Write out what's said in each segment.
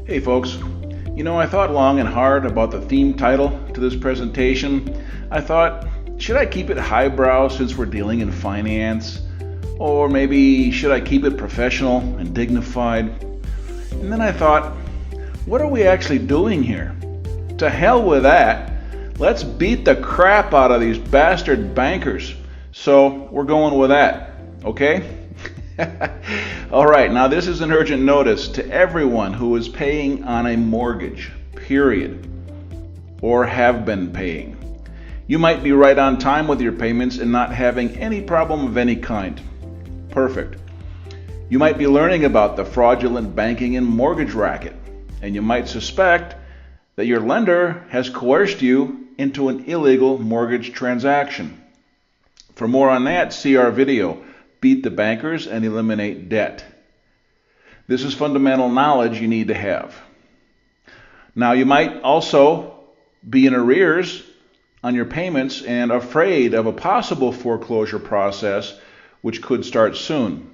Hey folks, I thought long and hard about the theme title to this presentation. I thought, should I keep it highbrow since we're dealing in finance? Or maybe should I keep it professional and dignified? And then I thought, what are we actually doing here? To hell with that. Let's beat the crap out of these bastard bankers. So we're going with that, okay? All right, now this is an urgent notice to everyone who is paying on a mortgage, period, or have been paying. You might be right on time with your payments and not having any problem of any kind. Perfect. You might be learning about the fraudulent banking and mortgage racket, and you might suspect that your lender has coerced you into an illegal mortgage transaction. For more on that, see our video, Beat the Bankers and Eliminate Debt. This is fundamental knowledge you need to have. Now, you might also be in arrears on your payments and afraid of a possible foreclosure process which could start soon.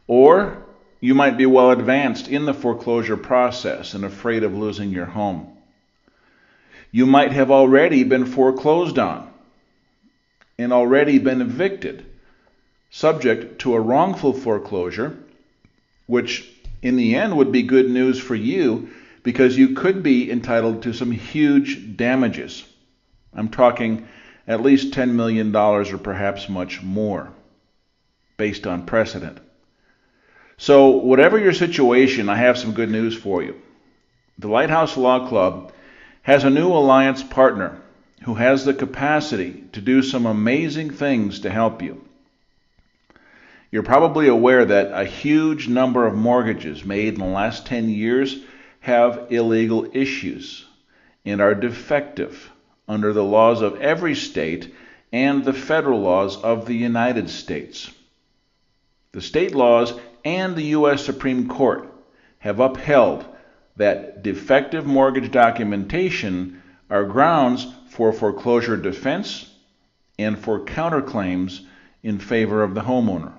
Or you might be well advanced in the foreclosure process and afraid of losing your home. You might have already been foreclosed on and already been evicted, subject to a wrongful foreclosure, which in the end would be good news for you because you could be entitled to some huge damages. I'm talking at least $10 million or perhaps much more, based on precedent. So whatever your situation, I have some good news for you. The Lighthouse Law Club has a new alliance partner who has the capacity to do some amazing things to help you. You're probably aware that a huge number of mortgages made in the last 10 years have illegal issues and are defective under the laws of every state and the federal laws of the United States. The state laws and the U.S. Supreme Court have upheld that defective mortgage documentation are grounds for foreclosure defense and for counterclaims in favor of the homeowner.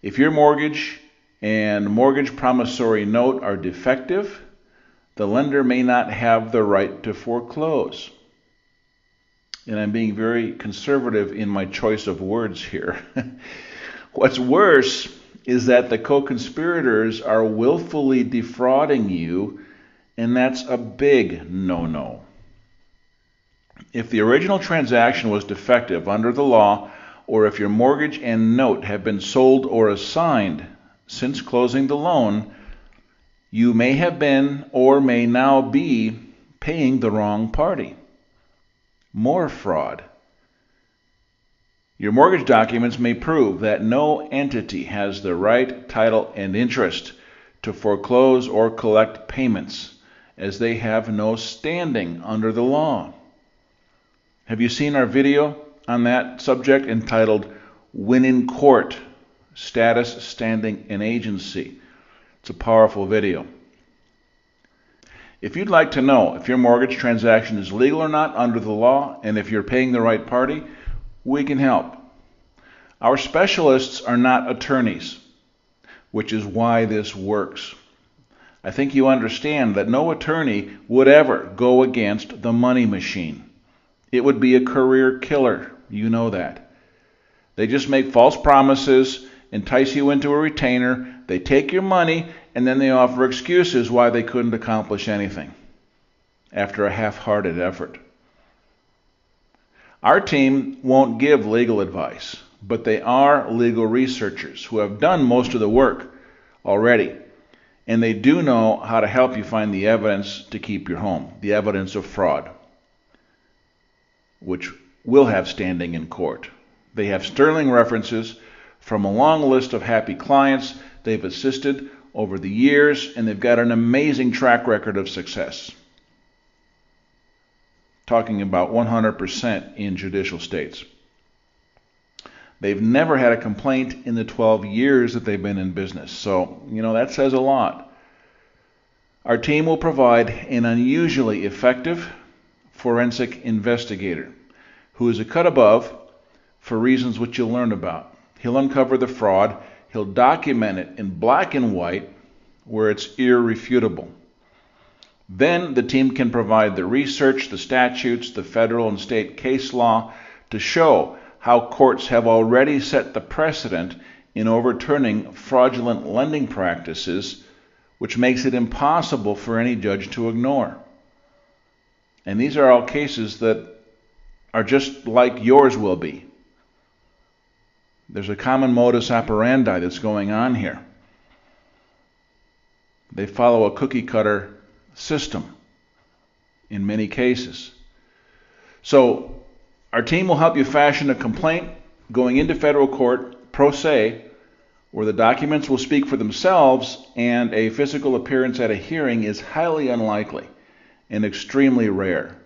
If your mortgage and mortgage promissory note are defective, the lender may not have the right to foreclose. And I'm being very conservative in my choice of words here. What's worse is that the co-conspirators are willfully defrauding you, and that's a big no-no. If the original transaction was defective under the law, or if your mortgage and note have been sold or assigned since closing the loan, you may have been or may now be paying the wrong party. More fraud. Your mortgage documents may prove that no entity has the right, title, and interest to foreclose or collect payments, as they have no standing under the law. Have you seen our video on that subject entitled Win in Court, Status, Standing, and Agency? It's a powerful video. If you'd like to know if your mortgage transaction is legal or not under the law, and if you're paying the right party, we can help. Our specialists are not attorneys, which is why this works. I think you understand that no attorney would ever go against the money machine. It would be a career killer. You know that. They just make false promises, entice you into a retainer, they take your money, and then they offer excuses why they couldn't accomplish anything after a half-hearted effort. Our team won't give legal advice, but they are legal researchers who have done most of the work already, and they do know how to help you find the evidence to keep your home, the evidence of fraud, which will have standing in court. They have sterling references from a long list of happy clients they've assisted over the years, and they've got an amazing track record of success. Talking about 100% in judicial states. They've never had a complaint in the 12 years that they've been in business. So, that says a lot. Our team will provide an unusually effective forensic investigator who is a cut above for reasons which you'll learn about. He'll uncover the fraud, he'll document it in black and white, where it's irrefutable. Then the team can provide the research, the statutes, the federal and state case law to show how courts have already set the precedent in overturning fraudulent lending practices, which makes it impossible for any judge to ignore. And these are all cases that are just like yours will be. There's a common modus operandi that's going on here. They follow a cookie cutter system in many cases. So our team will help you fashion a complaint going into federal court pro se, where the documents will speak for themselves and a physical appearance at a hearing is highly unlikely and extremely rare.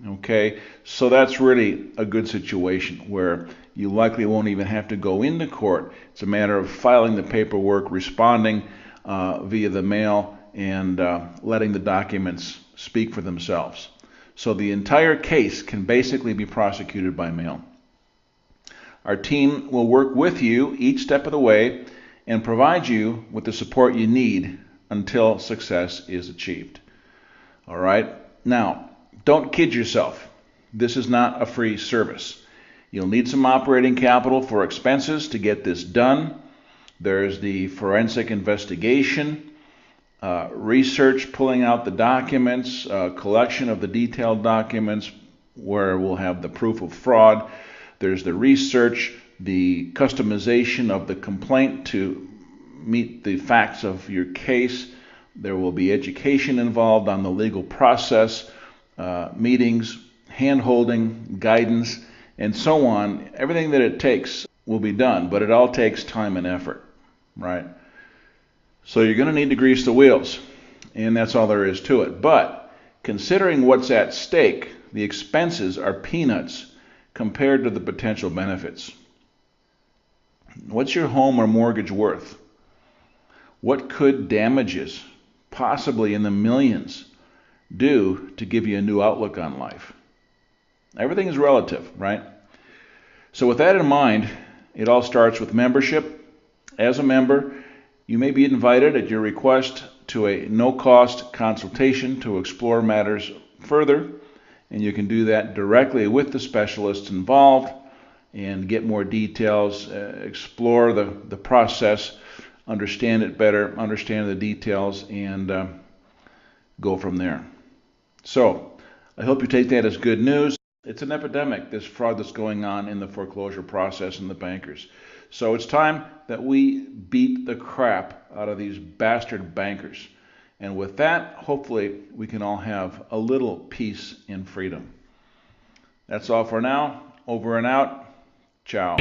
Okay, so that's really a good situation where you likely won't even have to go into court. It's a matter of filing the paperwork, responding via the mail, and letting the documents speak for themselves. So the entire case can basically be prosecuted by mail. Our team will work with you each step of the way and provide you with the support you need until success is achieved. All right? Now, don't kid yourself. This is not a free service. You'll need some operating capital for expenses to get this done. There's the forensic investigation, research, pulling out the documents, collection of the detailed documents where we'll have the proof of fraud. There's the research, the customization of the complaint to meet the facts of your case. There will be education involved on the legal process, meetings, hand-holding, guidance, and so on. Everything that it takes will be done, but it all takes time and effort, right? So you're going to need to grease the wheels, and that's all there is to it. But considering what's at stake, the expenses are peanuts compared to the potential benefits. What's your home or mortgage worth? What could damages, possibly in the millions, do to give you a new outlook on life? Everything is relative, right? So with that in mind, it all starts with membership. As a member, you may be invited at your request to a no-cost consultation to explore matters further, and you can do that directly with the specialists involved and get more details, explore the process, understand it better, understand the details, and go from there. So I hope you take that as good news. It's an epidemic, this fraud that's going on in the foreclosure process and the bankers. So it's time that we beat the crap out of these bastard bankers. And with that, hopefully we can all have a little peace and freedom. That's all for now. Over and out. Ciao.